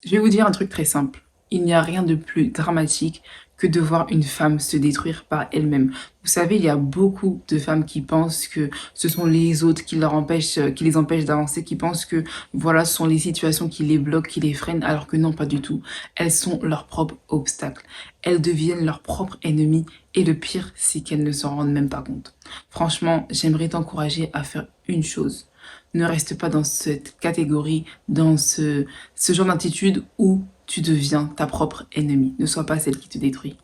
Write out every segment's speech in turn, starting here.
Je vais vous dire un truc très simple. Il n'y a rien de plus dramatique que de voir une femme se détruire par elle-même. Vous savez, il y a beaucoup de femmes qui pensent que ce sont les autres qui leur empêchent, qui les empêchent d'avancer, qui pensent que voilà, ce sont les situations qui les bloquent, qui les freinent, alors que non, pas du tout. Elles sont leur propre obstacle. Elles deviennent leur propre ennemi et le pire, c'est qu'elles ne s'en rendent même pas compte. Franchement, j'aimerais t'encourager à faire une chose. Ne reste pas dans cette catégorie, dans ce genre d'attitude où tu deviens ta propre ennemie. Ne sois pas celle qui te détruit.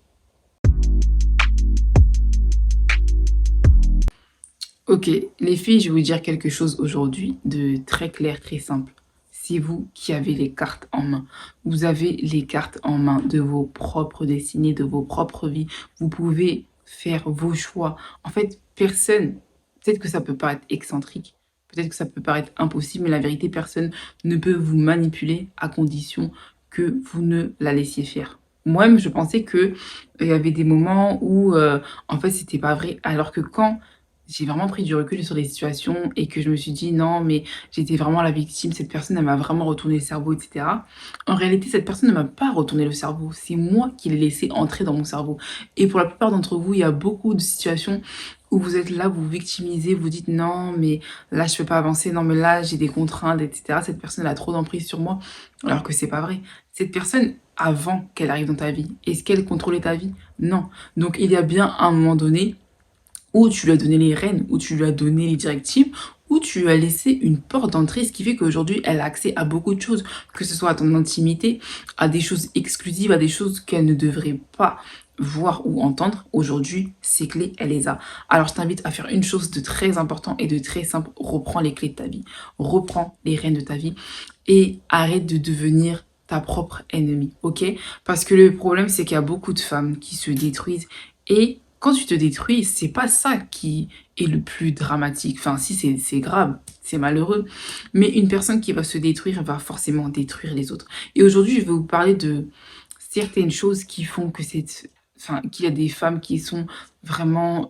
Ok, les filles, je vais vous dire quelque chose aujourd'hui de très clair, très simple. C'est vous qui avez les cartes en main. Vous avez les cartes en main de vos propres destinées, de vos propres vies. Vous pouvez faire vos choix. En fait, personne, peut-être que ça peut paraître excentrique, peut-être que ça peut paraître impossible, mais la vérité, personne ne peut vous manipuler à condition que vous ne la laissiez faire. Moi-même, je pensais que il y avait des moments où, en fait, c'était pas vrai. Alors que quand j'ai vraiment pris du recul sur les situations et que je me suis dit: «Non, mais j'étais vraiment la victime, cette personne, elle m'a vraiment retourné le cerveau» et cetera. En réalité, cette personne ne m'a pas retourné le cerveau, c'est moi qui l'ai laissé entrer dans mon cerveau et pour la plupart d'entre vous, il y a beaucoup de situations où vous êtes là, vous vous victimisez, vous dites: «Non, mais là, je peux pas avancer. Non, mais là, j'ai des contraintes et cetera. Cette personne, elle a trop d'emprise sur moi», alors que c'est pas vrai. Cette personne, avant qu'elle arrive dans ta vie, est-ce qu'elle contrôlait ta vie? Non. Donc il y a bien un moment donné où tu lui as donné les rênes, où tu lui as donné les directives, où tu lui as laissé une porte d'entrée, ce qui fait qu'aujourd'hui, elle a accès à beaucoup de choses, que ce soit à ton intimité, à des choses exclusives, à des choses qu'elle ne devrait pas voir ou entendre. Aujourd'hui, ces clés, elle les a. Alors, je t'invite à faire une chose de très important et de très simple. Reprends les clés de ta vie. Reprends les rênes de ta vie et arrête de devenir ta propre ennemie, ok? Parce que le problème, c'est qu'il y a beaucoup de femmes qui se détruisent et quand tu te détruis, c'est pas ça qui est le plus dramatique. Enfin, si, c'est grave, c'est malheureux. Mais une personne qui va se détruire va forcément détruire les autres. Et aujourd'hui, je vais vous parler de certaines choses qui font que enfin, qu'il y a des femmes qui sont vraiment,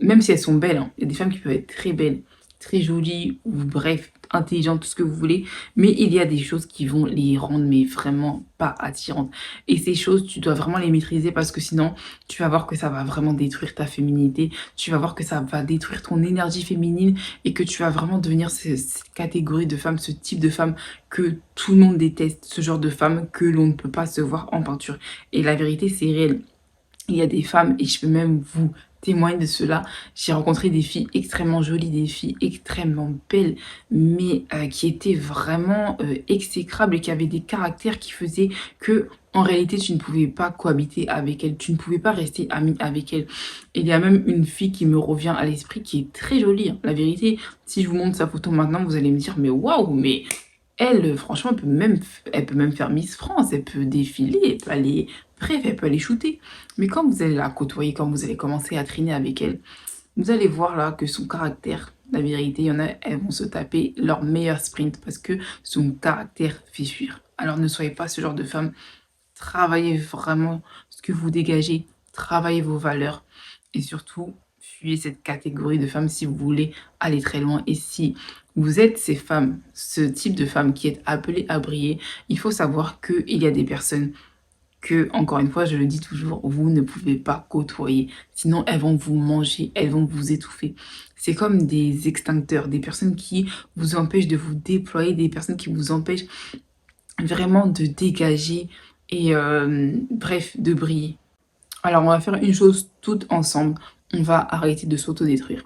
même si elles sont belles, hein, il y a des femmes qui peuvent être très belles, très jolies, ou bref, intelligentes, tout ce que vous voulez, mais il y a des choses qui vont les rendre, mais vraiment pas attirantes. Et ces choses, tu dois vraiment les maîtriser parce que sinon, tu vas voir que ça va vraiment détruire ta féminité, tu vas voir que ça va détruire ton énergie féminine et que tu vas vraiment devenir cette catégorie de femme, ce type de femme que tout le monde déteste, ce genre de femme que l'on ne peut pas se voir en peinture. Et la vérité, c'est réel. Il y a des femmes, et je peux même vous témoigner de cela, j'ai rencontré des filles extrêmement jolies, des filles extrêmement belles, mais qui étaient vraiment exécrables et qui avaient des caractères qui faisaient que, en réalité, tu ne pouvais pas cohabiter avec elles, tu ne pouvais pas rester amie avec elles. Et il y a même une fille qui me revient à l'esprit qui est très jolie, hein. La vérité, si je vous montre sa photo maintenant, vous allez me dire, mais waouh, mais elle, franchement, elle peut même faire Miss France, elle peut défiler, elle peut aller, bref, elle peut aller shooter. Mais quand vous allez la côtoyer, quand vous allez commencer à traîner avec elle, vous allez voir là que son caractère, la vérité, il y en a, elles vont se taper leur meilleur sprint parce que son caractère fait fuir. Alors ne soyez pas ce genre de femme. Travaillez vraiment ce que vous dégagez, travaillez vos valeurs et surtout, fuyez cette catégorie de femmes si vous voulez aller très loin. Et si vous êtes ces femmes, ce type de femme qui est appelée à briller, il faut savoir qu'il y a des personnes que, encore une fois, je le dis toujours, vous ne pouvez pas côtoyer. Sinon, elles vont vous manger, elles vont vous étouffer. C'est comme des extincteurs, des personnes qui vous empêchent de vous déployer, des personnes qui vous empêchent vraiment de dégager et bref, de briller. Alors, on va faire une chose toutes ensemble. On va arrêter de s'autodétruire.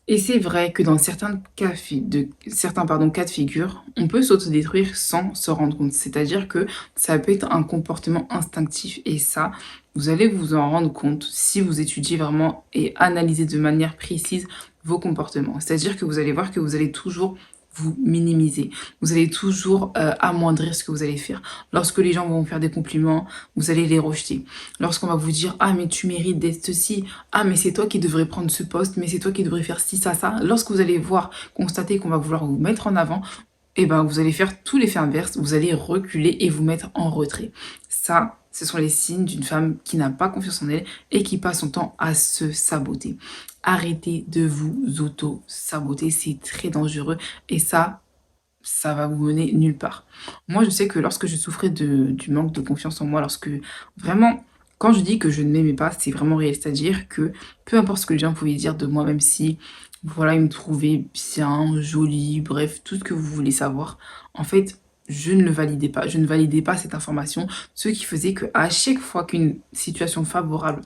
Et c'est vrai que dans certains cas de figure, on peut s'autodétruire sans se rendre compte. C'est-à-dire que ça peut être un comportement instinctif. Et ça, vous allez vous en rendre compte si vous étudiez vraiment et analysez de manière précise vos comportements. C'est-à-dire que vous allez voir que vous allez toujours vous minimiser. Vous allez toujours amoindrir ce que vous allez faire. Lorsque les gens vont vous faire des compliments, vous allez les rejeter. Lorsqu'on va vous dire «Ah mais tu mérites d'être ceci, ah mais c'est toi qui devrais prendre ce poste, mais c'est toi qui devrais faire ci, ça», lorsque vous allez voir, constater qu'on va vouloir vous mettre en avant, eh ben vous allez faire tout l'effet inverse, vous allez reculer et vous mettre en retrait. Ça, ce sont les signes d'une femme qui n'a pas confiance en elle et qui passe son temps à se saboter. Arrêtez de vous auto-saboter, c'est très dangereux et ça, ça va vous mener nulle part. Moi, je sais que lorsque je souffrais du manque de confiance en moi, lorsque vraiment, quand je dis que je ne m'aimais pas, c'est vraiment réel. C'est-à-dire que peu importe ce que les gens pouvaient dire de moi, même si, voilà, ils me trouvaient bien, jolie, bref, tout ce que vous voulez savoir, en fait, je ne le validais pas. Je ne validais pas cette information, ce qui faisait que à chaque fois qu'une situation favorable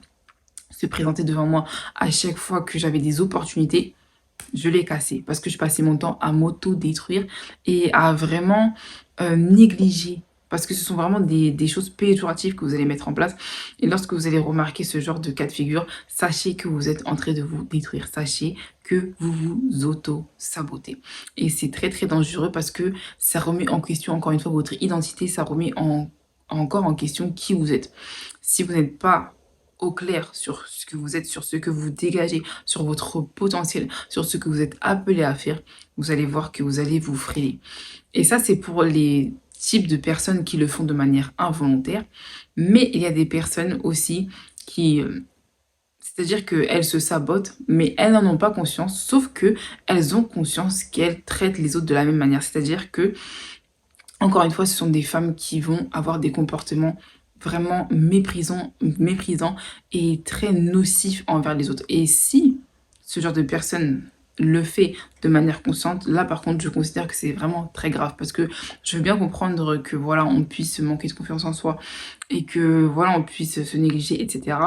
se présentait devant moi, à chaque fois que j'avais des opportunités, je l'ai cassé parce que je passais mon temps à m'auto-détruire et à vraiment négliger. Parce que ce sont vraiment des choses péjoratives que vous allez mettre en place. Et lorsque vous allez remarquer ce genre de cas de figure, sachez que vous êtes en train de vous détruire. Sachez que vous vous auto-sabotez. Et c'est très très dangereux parce que ça remet en question encore une fois votre identité, ça remet encore en question qui vous êtes. Si vous n'êtes pas au clair sur ce que vous êtes, sur ce que vous dégagez, sur votre potentiel, sur ce que vous êtes appelé à faire, vous allez voir que vous allez vous freiner. Et ça, c'est pour les types de personnes qui le font de manière involontaire. Mais il y a des personnes aussi qui, c'est-à-dire qu'elles se sabotent, mais elles n'en ont pas conscience, sauf que elles ont conscience qu'elles traitent les autres de la même manière. C'est-à-dire que encore une fois, ce sont des femmes qui vont avoir des comportements vraiment méprisants et très nocifs envers les autres. Et si ce genre de personne le fait de manière consciente, là par contre je considère que c'est vraiment très grave parce que je veux bien comprendre que voilà on puisse manquer de confiance en soi et que voilà on puisse se négliger, etc.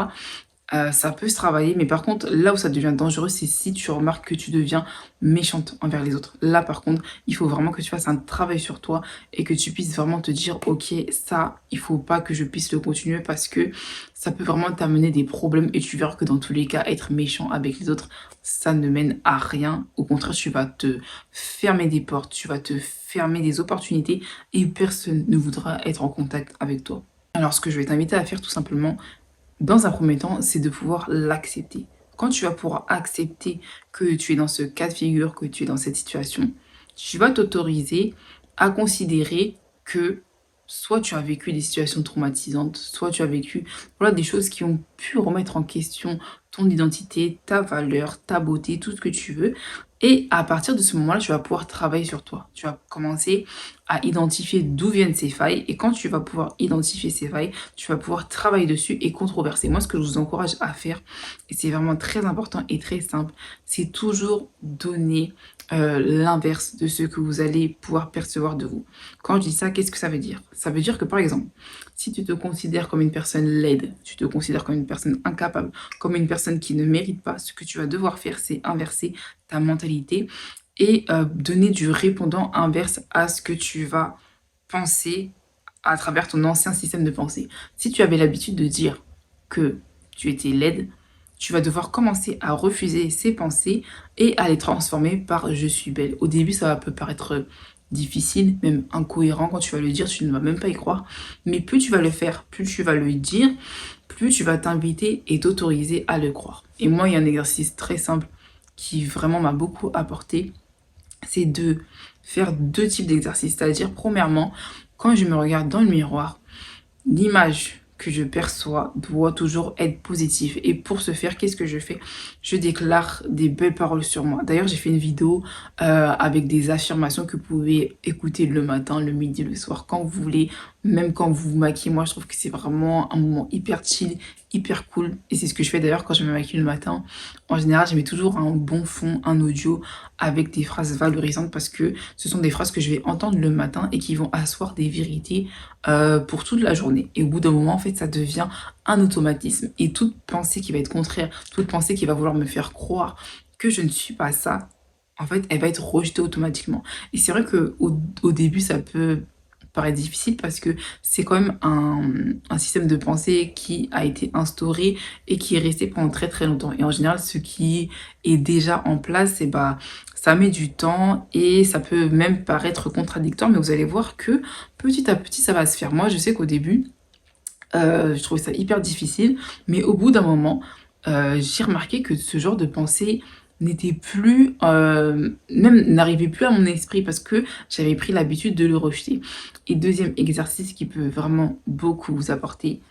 Ça peut se travailler, mais par contre, là où ça devient dangereux, c'est si tu remarques que tu deviens méchante envers les autres. Là, par contre, il faut vraiment que tu fasses un travail sur toi et que tu puisses vraiment te dire, ok, ça, il faut pas que je puisse le continuer parce que ça peut vraiment t'amener des problèmes et tu verras que dans tous les cas, être méchant avec les autres, ça ne mène à rien. Au contraire, tu vas te fermer des portes, tu vas te fermer des opportunités et personne ne voudra être en contact avec toi. Alors, ce que je vais t'inviter à faire tout simplement, dans un premier temps, c'est de pouvoir l'accepter. Quand tu vas pouvoir accepter que tu es dans ce cas de figure, que tu es dans cette situation, tu vas t'autoriser à considérer que soit tu as vécu des situations traumatisantes, soit tu as vécu voilà, des choses qui ont pu remettre en question ton identité, ta valeur, ta beauté, tout ce que tu veux. Et à partir de ce moment-là, tu vas pouvoir travailler sur toi. Tu vas commencer à identifier d'où viennent ces failles. Et quand tu vas pouvoir identifier ces failles, tu vas pouvoir travailler dessus et controverser. Moi, ce que je vous encourage à faire, et c'est vraiment très important et très simple, c'est toujours donner l'inverse de ce que vous allez pouvoir percevoir de vous. Quand je dis ça, qu'est-ce que ça veut dire? Ça veut dire que, par exemple, si tu te considères comme une personne laide, tu te considères comme une personne incapable, comme une personne qui ne mérite pas, ce que tu vas devoir faire, c'est inverser ta mentalité et donner du répondant inverse à ce que tu vas penser à travers ton ancien système de pensée. Si tu avais l'habitude de dire que tu étais laide, tu vas devoir commencer à refuser ces pensées et à les transformer par je suis belle. Au début, ça peut paraître difficile, même incohérent quand tu vas le dire, tu ne vas même pas y croire. Mais plus tu vas le faire, plus tu vas le dire, plus tu vas t'inviter et t'autoriser à le croire. Et moi, il y a un exercice très simple qui vraiment m'a beaucoup apporté, c'est de faire deux types d'exercices. C'est-à-dire, premièrement, quand je me regarde dans le miroir, l'image que je perçois doit toujours être positive. Et pour ce faire, qu'est-ce que je fais? Je déclare des belles paroles sur moi. D'ailleurs, j'ai fait une vidéo avec des affirmations que vous pouvez écouter le matin, le midi, le soir, quand vous voulez, même quand vous vous maquillez. Moi, je trouve que c'est vraiment un moment hyper chill, hyper cool. Et c'est ce que je fais d'ailleurs quand je me maquille le matin. En général, je mets toujours un bon fond, un audio avec des phrases valorisantes parce que ce sont des phrases que je vais entendre le matin et qui vont asseoir des vérités pour toute la journée. Et au bout d'un moment, en fait, ça devient un automatisme. Et toute pensée qui va être contraire, toute pensée qui va vouloir me faire croire que je ne suis pas ça, en fait, elle va être rejetée automatiquement. Et c'est vrai qu'au début, ça peut paraître difficile parce que c'est quand même un système de pensée qui a été instauré et qui est resté pendant très très longtemps. Et en général, ce qui est déjà en place, c'est bah, ça met du temps et ça peut même paraître contradictoire, mais vous allez voir que petit à petit, ça va se faire. Moi, je sais qu'au début, je trouvais ça hyper difficile, mais au bout d'un moment, j'ai remarqué que ce genre de pensée n'était plus, même n'arrivait plus à mon esprit parce que j'avais pris l'habitude de le rejeter. Et deuxième exercice qui peut vraiment beaucoup vous apporter.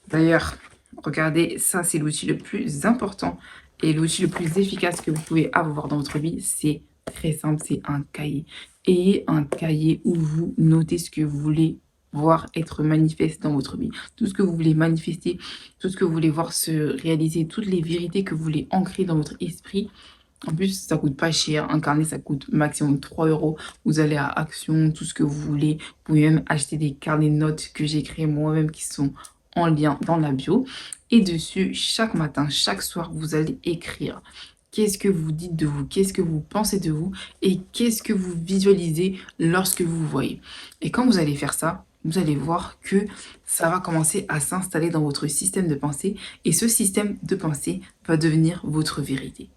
D'ailleurs, regardez, ça c'est l'outil le plus important et l'outil le plus efficace que vous pouvez avoir dans votre vie, c'est très simple, c'est un cahier. Ayez un cahier où vous notez ce que vous voulez voir être manifeste dans votre vie. Tout ce que vous voulez manifester, tout ce que vous voulez voir se réaliser, toutes les vérités que vous voulez ancrer dans votre esprit. En plus, ça coûte pas cher. Un carnet, ça coûte maximum 3 euros. Vous allez à Action, tout ce que vous voulez. Vous pouvez même acheter des carnets de notes que j'ai créés moi-même qui sont en lien dans la bio. Et dessus, chaque matin, chaque soir, vous allez écrire. Qu'est-ce que vous dites de vous? Qu'est-ce que vous pensez de vous? Et qu'est-ce que vous visualisez lorsque vous vous voyez? Et quand vous allez faire ça, vous allez voir que ça va commencer à s'installer dans votre système de pensée. Et ce système de pensée va devenir votre vérité.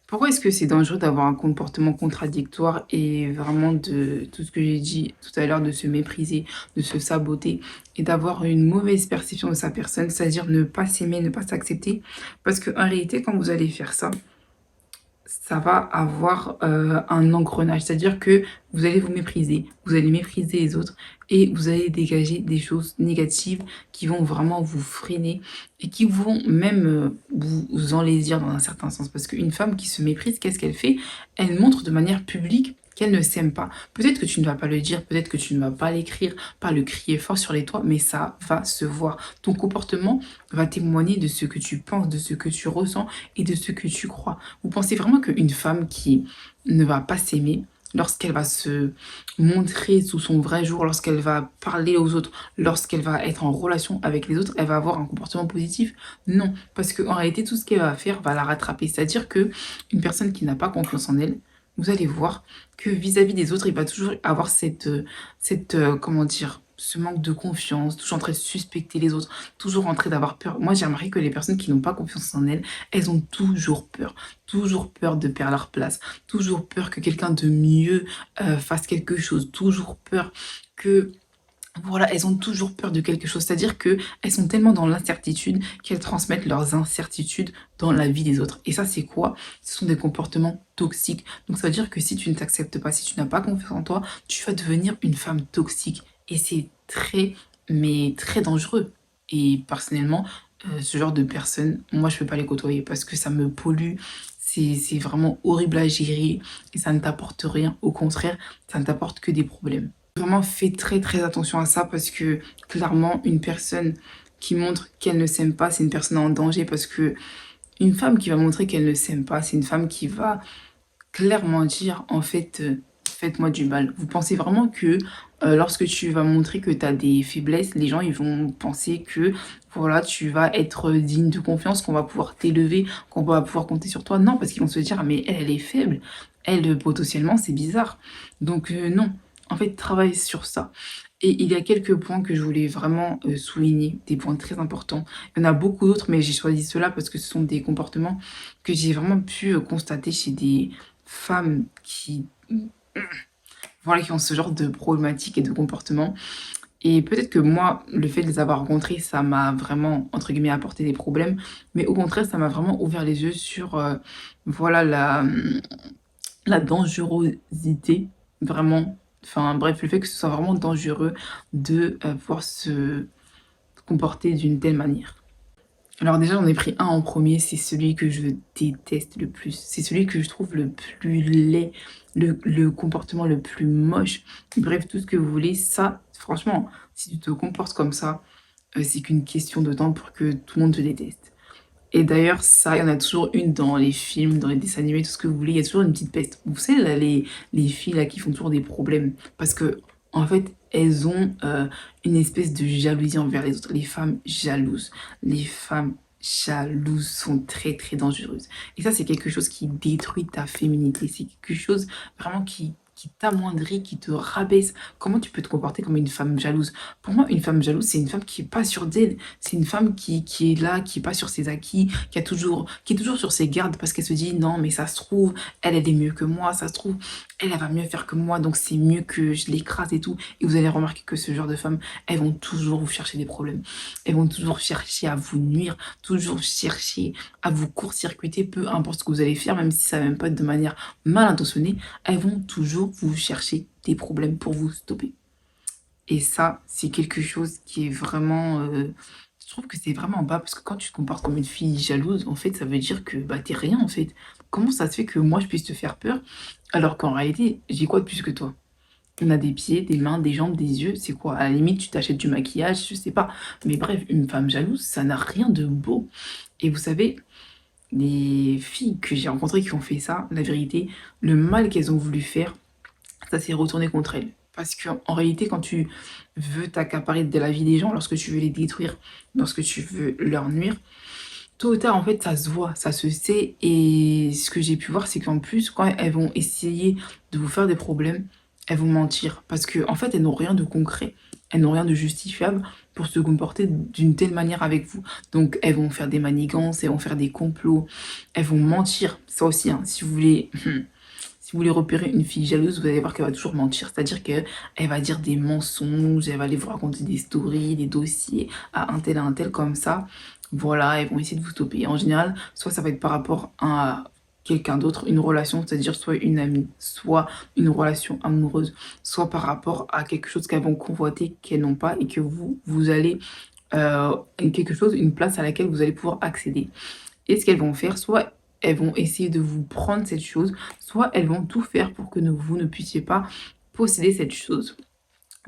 Pourquoi est-ce que c'est dangereux d'avoir un comportement contradictoire et vraiment de tout ce que j'ai dit tout à l'heure, de se mépriser, de se saboter et d'avoir une mauvaise perception de sa personne, c'est-à-dire ne pas s'aimer, ne pas s'accepter? Parce qu'en réalité, quand vous allez faire ça va avoir un engrenage, c'est-à-dire que vous allez vous mépriser, vous allez mépriser les autres et vous allez dégager des choses négatives qui vont vraiment vous freiner et qui vont même vous enlaisir dans un certain sens. Parce qu'une femme qui se méprise, qu'est-ce qu'elle fait? Elle montre de manière publique qu'elle ne s'aime pas. Peut-être que tu ne vas pas le dire, peut-être que tu ne vas pas l'écrire, pas le crier fort sur les toits, mais ça va se voir. Ton comportement va témoigner de ce que tu penses, de ce que tu ressens et de ce que tu crois. Vous pensez vraiment qu'une femme qui ne va pas s'aimer, lorsqu'elle va se montrer sous son vrai jour, lorsqu'elle va parler aux autres, lorsqu'elle va être en relation avec les autres, elle va avoir un comportement positif? Non, parce qu'en réalité, tout ce qu'elle va faire va la rattraper. C'est-à-dire que une personne qui n'a pas confiance en elle, vous allez voir que vis-à-vis des autres, il va toujours avoir comment dire, ce manque de confiance, toujours en train de suspecter les autres, toujours en train d'avoir peur. Moi, j'ai remarqué que les personnes qui n'ont pas confiance en elles, elles ont toujours peur de perdre leur place, toujours peur que quelqu'un de mieux fasse quelque chose, toujours peur que voilà, elles ont toujours peur de quelque chose. C'est-à-dire que elles sont tellement dans l'incertitude qu'elles transmettent leurs incertitudes dans la vie des autres. Et ça, c'est quoi? Ce sont des comportements toxiques. Donc ça veut dire que si tu ne t'acceptes pas, si tu n'as pas confiance en toi, tu vas devenir une femme toxique. Et c'est très, mais très dangereux. Et personnellement, ce genre de personnes, moi, je peux pas les côtoyer parce que ça me pollue. C'est vraiment horrible à gérer et ça ne t'apporte rien. Au contraire, ça ne t'apporte que des problèmes. Vraiment, fais très très attention à ça parce que clairement, une personne qui montre qu'elle ne s'aime pas, c'est une personne en danger parce que une femme qui va montrer qu'elle ne s'aime pas, c'est une femme qui va clairement dire en fait, faites-moi du mal. Vous pensez vraiment que lorsque tu vas montrer que tu as des faiblesses, les gens ils vont penser que voilà, tu vas être digne de confiance, qu'on va pouvoir t'élever, qu'on va pouvoir compter sur toi? Non, parce qu'ils vont se dire, ah, mais elle est faible, elle potentiellement c'est bizarre. Donc non, en fait, travaille sur ça. Et il y a quelques points que je voulais vraiment souligner, des points très importants. Il y en a beaucoup d'autres, mais j'ai choisi ceux-là parce que ce sont des comportements que j'ai vraiment pu constater chez des femmes qui, voilà, qui ont ce genre de problématiques et de comportements. Et peut-être que moi, le fait de les avoir rencontrés, ça m'a vraiment, entre guillemets, apporté des problèmes. Mais au contraire, ça m'a vraiment ouvert les yeux sur, voilà, la dangerosité, vraiment. Enfin, bref, le fait que ce soit vraiment dangereux de pouvoir se comporter d'une telle manière. Alors déjà, j'en ai pris un en premier, c'est celui que je déteste le plus. C'est celui que je trouve le plus laid, le comportement le plus moche. Bref, tout ce que vous voulez, ça, franchement, si tu te comportes comme ça, c'est qu'une question de temps pour que tout le monde te déteste. Et d'ailleurs, ça, il y en a toujours une dans les films, dans les dessins animés, tout ce que vous voulez, il y a toujours une petite peste. Vous savez, là, les filles là, qui font toujours des problèmes, parce que, en fait, elles ont une espèce de jalousie envers les autres. Les femmes jalouses. Les femmes jalouses sont très, très dangereuses. Et ça, c'est quelque chose qui détruit ta féminité. C'est quelque chose vraiment qui t'amoindrit, qui te rabaisse. Comment tu peux te comporter comme une femme jalouse? Pour moi, une femme jalouse, c'est une femme qui est pas sûre d'elle. C'est une femme qui est là, qui est pas sur ses acquis, qui est toujours sur ses gardes parce qu'elle se dit non, mais ça se trouve, elle est mieux que moi, ça se trouve, elle va mieux faire que moi, donc c'est mieux que je l'écrase et tout. Et vous allez remarquer que ce genre de femmes, elles vont toujours vous chercher des problèmes. Elles vont toujours chercher à vous nuire, toujours chercher à vous court-circuiter, peu importe ce que vous allez faire, même si ça va même pas être de manière mal intentionnée, elles vont toujours vous chercher des problèmes pour vous stopper. Et ça, c'est quelque chose qui est vraiment Je trouve que c'est vraiment bas parce que quand tu te comportes comme une fille jalouse, en fait, ça veut dire que bah, t'es rien en fait. Comment ça se fait que moi je puisse te faire peur alors qu'en réalité, j'ai quoi de plus que toi? On a des pieds, des mains, des jambes, des yeux, c'est quoi? À la limite, tu t'achètes du maquillage, je sais pas. Mais bref, une femme jalouse, ça n'a rien de beau. Et vous savez, les filles que j'ai rencontrées qui ont fait ça, la vérité, le mal qu'elles ont voulu faire, ça s'est retourné contre elles. Parce qu'en réalité, quand tu veux t'accaparer de la vie des gens, lorsque tu veux les détruire, lorsque tu veux leur nuire, tôt ou tard, en fait, ça se voit, ça se sait. Et ce que j'ai pu voir, c'est qu'en plus, quand elles vont essayer de vous faire des problèmes, elles vont mentir. Parce qu'en en fait, elles n'ont rien de concret, elles n'ont rien de justifiable pour se comporter d'une telle manière avec vous. Donc, elles vont faire des manigances, elles vont faire des complots, elles vont mentir. Ça aussi, hein, si vous voulez si vous voulez repérer une fille jalouse, vous allez voir qu'elle va toujours mentir. C'est-à-dire qu'elle va dire des mensonges, elle va aller vous raconter des stories, des dossiers à un tel comme ça. Voilà, elles vont essayer de vous stopper. En général, soit ça va être par rapport à quelqu'un d'autre, une relation, c'est-à-dire soit une amie, soit une relation amoureuse, soit par rapport à quelque chose qu'elles vont convoiter, qu'elles n'ont pas et que vous allez quelque chose, une place à laquelle vous allez pouvoir accéder. Et ce qu'elles vont faire, soit elles vont essayer de vous prendre cette chose, soit elles vont tout faire pour que vous ne puissiez pas posséder cette chose.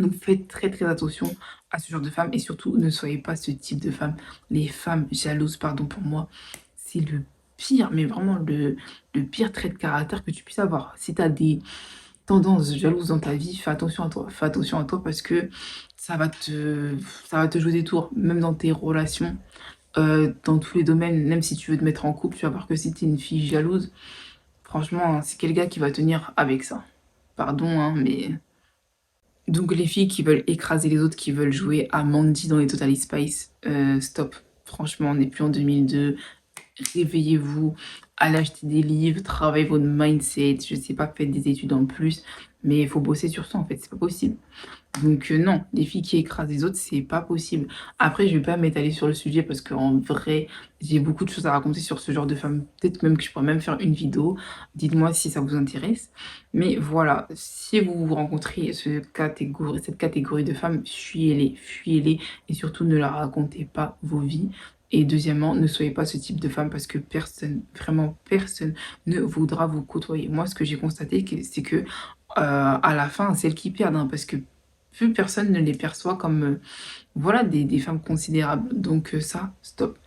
Donc faites très très attention à ce genre de femmes et surtout ne soyez pas ce type de femme. Les femmes jalouses, pardon pour moi, c'est le pire, mais vraiment le pire trait de caractère que tu puisses avoir. Si tu as des tendances jalouses dans ta vie, fais attention à toi. Fais attention à toi parce que ça va te, ça va te jouer des tours, même dans tes relations dans tous les domaines, même si tu veux te mettre en couple, tu vas voir que si tu es une fille jalouse, franchement, c'est quel gars qui va tenir avec ça? Pardon, hein, mais... Donc les filles qui veulent écraser les autres, qui veulent jouer à Mandy dans les Totally Spice, stop. Franchement, on n'est plus en 2002. Réveillez-vous, allez acheter des livres, travaillez votre mindset, je sais pas, faites des études en plus, mais il faut bosser sur ça en fait, c'est pas possible. Donc non, les filles qui écrasent les autres, c'est pas possible. Après, je vais pas m'étaler sur le sujet parce qu'en vrai, j'ai beaucoup de choses à raconter sur ce genre de femmes. Peut-être même que je pourrais même faire une vidéo. Dites-moi si ça vous intéresse. Mais voilà, si vous rencontrez cette catégorie de femmes, fuyez-les, fuyez-les et surtout ne leur racontez pas vos vies. Et deuxièmement, ne soyez pas ce type de femme parce que personne, vraiment personne, ne voudra vous côtoyer. Moi, ce que j'ai constaté, c'est que à la fin, c'est elles qui perdent, hein, parce que plus personne ne les perçoit comme voilà, des femmes considérables. Donc ça, stop.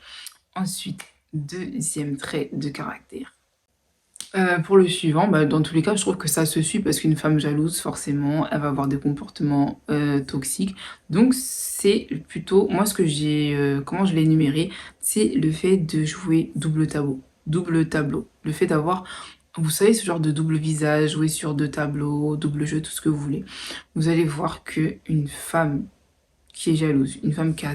Ensuite, deuxième trait de caractère. Pour le suivant, bah, dans tous les cas, je trouve que ça se suit parce qu'une femme jalouse, forcément, elle va avoir des comportements toxiques. Donc c'est plutôt, moi ce que j'ai, comment je l'ai énuméré, c'est le fait de jouer double tableau. Double tableau. Le fait d'avoir, vous savez, ce genre de double visage, jouer sur deux tableaux, double jeu, tout ce que vous voulez. Vous allez voir que une femme qui est jalouse, une femme qui a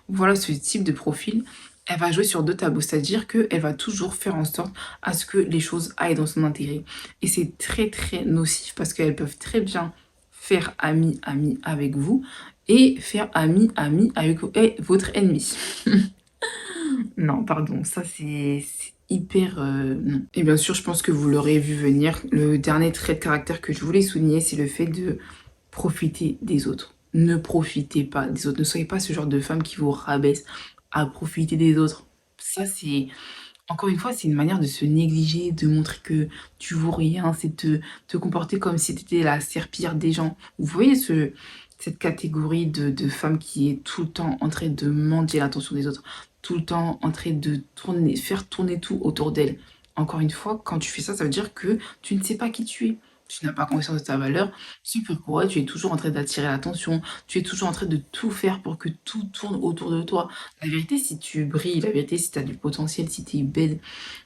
voilà, ce type de profil, elle va jouer sur deux tableaux, c'est-à-dire qu'elle va toujours faire en sorte à ce que les choses aillent dans son intérêt. Et c'est très très nocif parce qu'elles peuvent très bien faire ami avec vous et faire ami avec votre ennemi. Non, pardon, ça c'est hyper... non. Et bien sûr, je pense que vous l'aurez vu venir. Le dernier trait de caractère que je voulais souligner, c'est le fait de profiter des autres. Ne profitez pas des autres. Ne soyez pas ce genre de femme qui vous rabaisse à profiter des autres. Ça, c'est... Encore une fois, c'est une manière de se négliger, de montrer que tu vaux rien, c'est de te comporter comme si tu étais la serpillière des gens. Vous voyez cette catégorie de femmes qui est tout le temps en train de mendier l'attention des autres, tout le temps en train de faire tourner tout autour d'elle. Encore une fois, quand tu fais ça, ça veut dire que tu ne sais pas qui tu es. Tu n'as pas conscience de ta valeur, c'est pourquoi tu es toujours en train d'attirer l'attention, tu es toujours en train de tout faire pour que tout tourne autour de toi. La vérité, si tu brilles, la vérité, si tu as du potentiel, si tu es belle,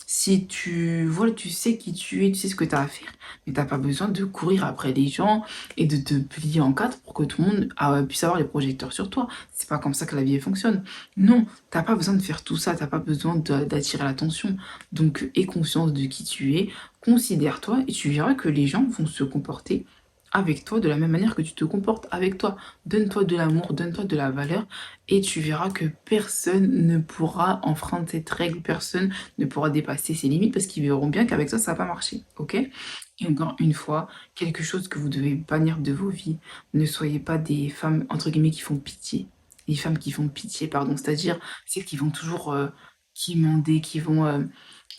si tu, voilà, tu sais qui tu es, tu sais ce que tu as à faire, mais tu n'as pas besoin de courir après les gens et de te plier en quatre pour que tout le monde puisse avoir les projecteurs sur toi. C'est pas comme ça que la vie fonctionne. Non, t'as pas besoin de faire tout ça, t'as pas besoin d'attirer l'attention. Donc, aie conscience de qui tu es, considère-toi et tu verras que les gens vont se comporter avec toi de la même manière que tu te comportes avec toi. Donne-toi de l'amour, donne-toi de la valeur et tu verras que personne ne pourra enfreindre cette règle, personne ne pourra dépasser ses limites parce qu'ils verront bien qu'avec toi, ça va pas marcher, ok? Et encore une fois, quelque chose que vous devez bannir de vos vies, ne soyez pas des femmes, entre guillemets, qui font pitié. les femmes qui font pitié, pardon, c'est-à-dire celles qui vont toujours quémander, qui vont,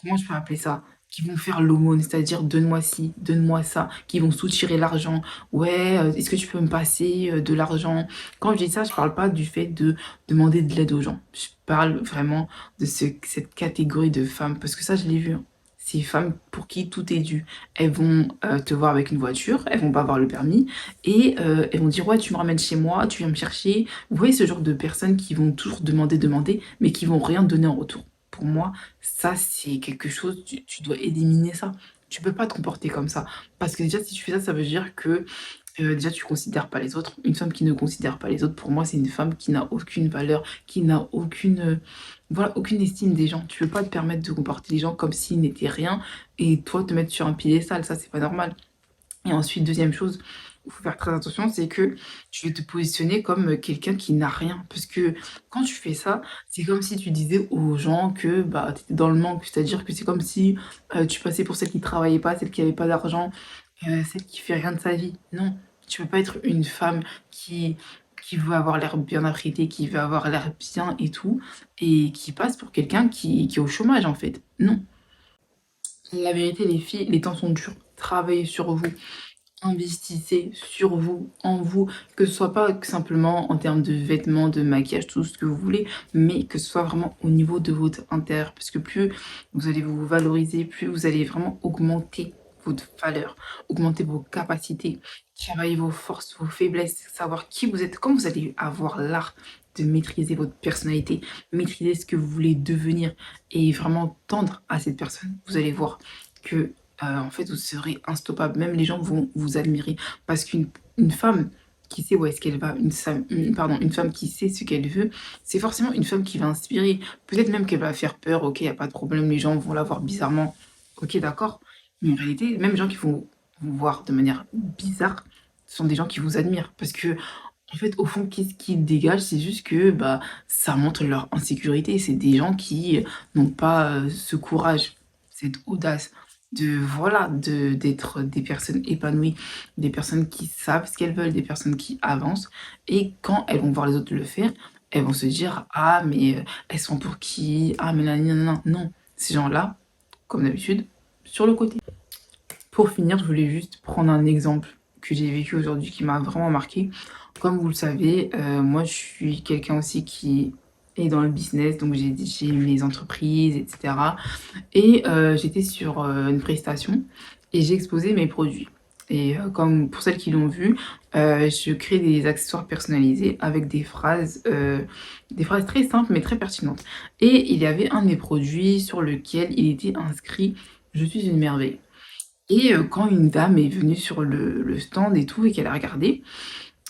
comment je peux appeler ça? Qui vont faire l'aumône, c'est-à-dire donne-moi ci, donne-moi ça, qui vont soutirer l'argent. Ouais, est-ce que tu peux me passer de l'argent? Quand je dis ça, je parle pas du fait de demander de l'aide aux gens. Je parle vraiment de cette catégorie de femmes, parce que ça, je l'ai vu, hein. Ces femmes pour qui tout est dû. Elles vont te voir avec une voiture, elles vont pas avoir le permis, et elles vont dire ouais, tu me ramènes chez moi, tu viens me chercher. Vous voyez ce genre de personnes qui vont toujours demander, demander, mais qui vont rien donner en retour. Pour moi, ça, c'est quelque chose, tu dois éliminer ça. Tu peux pas te comporter comme ça. Parce que déjà, si tu fais ça, ça veut dire que déjà, tu considères pas les autres. Une femme qui ne considère pas les autres, pour moi, c'est une femme qui n'a aucune valeur, qui n'a aucune, voilà, aucune estime des gens. Tu peux pas te permettre de comporter les gens comme s'ils n'étaient rien et toi te mettre sur un piédestal. Ça, c'est pas normal. Et ensuite, deuxième chose, il faut faire très attention, c'est que tu veux te positionner comme quelqu'un qui n'a rien. Parce que quand tu fais ça, c'est comme si tu disais aux gens que bah, tu étais dans le manque. C'est-à-dire que c'est comme si tu passais pour celle qui travaillait pas, celle qui avait pas d'argent, celle qui fait rien de sa vie. Non, tu peux pas être une femme qui veut avoir l'air bien apprêtée, qui veut avoir l'air bien et tout, et qui passe pour quelqu'un qui est au chômage en fait. Non. La vérité, les filles, les temps sont durs. Travaillez sur vous. Investissez sur vous, en vous, que ce soit pas simplement en termes de vêtements, de maquillage, tout ce que vous voulez, mais que ce soit vraiment au niveau de votre intérieur. Parce que plus vous allez vous valoriser, plus vous allez vraiment augmenter votre valeur, augmenter vos capacités, travailler vos forces, vos faiblesses, savoir qui vous êtes, comme vous allez avoir l'art de maîtriser votre personnalité, maîtriser ce que vous voulez devenir et vraiment tendre à cette personne, vous allez voir que en fait, vous serez instoppable. Même les gens vont vous admirer. Parce qu'une femme qui sait où est-ce qu'elle va, pardon, une femme qui sait ce qu'elle veut, c'est forcément une femme qui va inspirer. Peut-être même qu'elle va faire peur, ok, il n'y a pas de problème, les gens vont la voir bizarrement. Ok, d'accord. Mais en réalité, même les gens qui vont vous voir de manière bizarre, ce sont des gens qui vous admirent. Parce que, en fait, au fond, qu'est-ce qu'ils dégagent? C'est juste que bah, ça montre leur insécurité. C'est des gens qui n'ont pas ce courage, cette audace voilà, d'être des personnes épanouies, des personnes qui savent ce qu'elles veulent, des personnes qui avancent. Et quand elles vont voir les autres le faire, elles vont se dire, ah, mais elles sont pour qui? Ah, mais là, non, non, non. Non, ces gens-là, comme d'habitude, sur le côté. Pour finir, je voulais juste prendre un exemple que j'ai vécu aujourd'hui qui m'a vraiment marqué. Comme vous le savez, moi je suis quelqu'un aussi qui est dans le business, donc j'ai mes entreprises, etc. Et j'étais sur une prestation et j'ai exposé mes produits. Et comme pour celles qui l'ont vu, je crée des accessoires personnalisés avec des phrases très simples mais très pertinentes. Et il y avait un de mes produits sur lequel il était inscrit «Je suis une merveille». Et quand une dame est venue sur le stand et tout et qu'elle a regardé,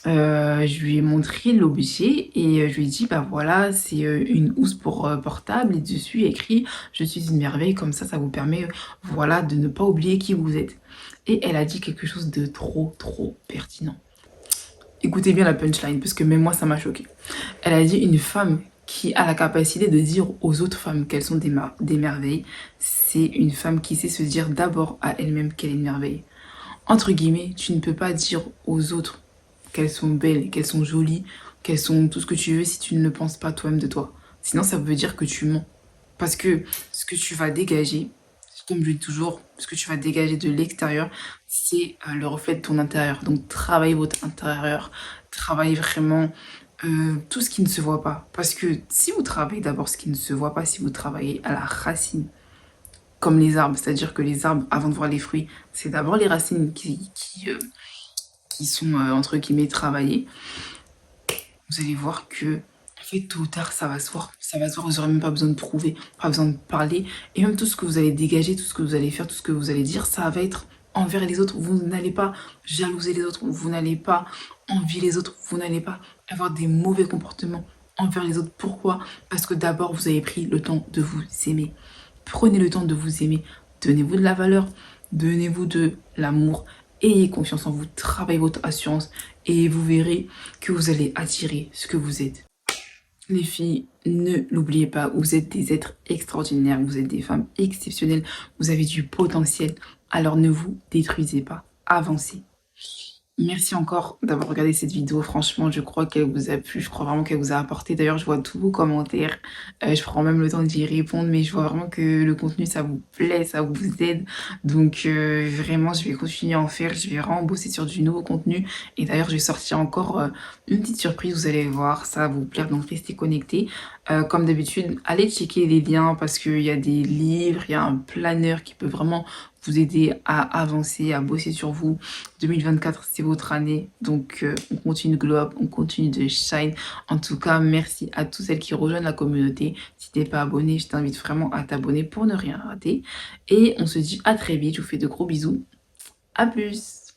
je lui ai montré l'objet et je lui ai dit: «Bah, voilà, c'est, une housse pour, portable et dessus il y a écrit: "Je suis une merveille"», comme ça vous permet, voilà, de ne pas oublier qui vous êtes. Et elle a dit quelque chose de trop, trop pertinent. Écoutez bien la punchline parce que même moi ça m'a choquée. Elle a dit: «Une femme qui a la capacité de dire aux autres femmes qu'elles sont des merveilles, c'est une femme qui sait se dire d'abord à elle-même qu'elle est une merveille». Entre guillemets, tu ne peux pas dire aux autres qu'elles sont belles, qu'elles sont jolies, qu'elles sont tout ce que tu veux si tu ne le penses pas toi-même de toi. Sinon, ça veut dire que tu mens. Parce que ce que tu vas dégager, comme je dis toujours, ce que tu vas dégager de l'extérieur, c'est le reflet de ton intérieur. Donc, travaillez votre intérieur, travaillez vraiment tout ce qui ne se voit pas. Parce que si vous travaillez d'abord ce qui ne se voit pas, si vous travaillez à la racine, comme les arbres, c'est-à-dire que les arbres, avant de voir les fruits, c'est d'abord les racines qui sont, entre guillemets, travaillées. Vous allez voir que, en fait, tôt ou tard, ça va se voir. Ça va se voir, vous n'aurez même pas besoin de prouver, pas besoin de parler. Et même tout ce que vous allez dégager, tout ce que vous allez faire, tout ce que vous allez dire, ça va être envers les autres. Vous n'allez pas jalouser les autres, vous n'allez pas envier les autres, vous n'allez pas avoir des mauvais comportements envers les autres. Pourquoi? Parce que d'abord, vous avez pris le temps de vous aimer. Prenez le temps de vous aimer. Donnez-vous de la valeur, donnez-vous de l'amour, ayez confiance en vous, travaillez votre assurance et vous verrez que vous allez attirer ce que vous êtes. Les filles, ne l'oubliez pas, vous êtes des êtres extraordinaires, vous êtes des femmes exceptionnelles, vous avez du potentiel, alors ne vous détruisez pas, avancez. Merci encore d'avoir regardé cette vidéo. Franchement, je crois qu'elle vous a plu. Je crois vraiment qu'elle vous a apporté. D'ailleurs, je vois tous vos commentaires. Je prends même le temps d'y répondre, mais je vois vraiment que le contenu, ça vous plaît, ça vous aide. Donc, vraiment, je vais continuer à en faire. Je vais vraiment bosser sur du nouveau contenu. Et d'ailleurs, je vais sortir encore une petite surprise. Vous allez voir, ça va vous plaire. Donc, restez connectés. Comme d'habitude, allez checker les liens parce qu'il y a des livres, il y a un planeur qui peut vraiment vous aider à avancer, à bosser sur vous. 2024, c'est votre année. Donc, on continue de glow up, on continue de shine. En tout cas, merci à tous celles qui rejoignent la communauté. Si t'es pas abonné, je t'invite vraiment à t'abonner pour ne rien rater. Et on se dit à très vite. Je vous fais de gros bisous. À plus!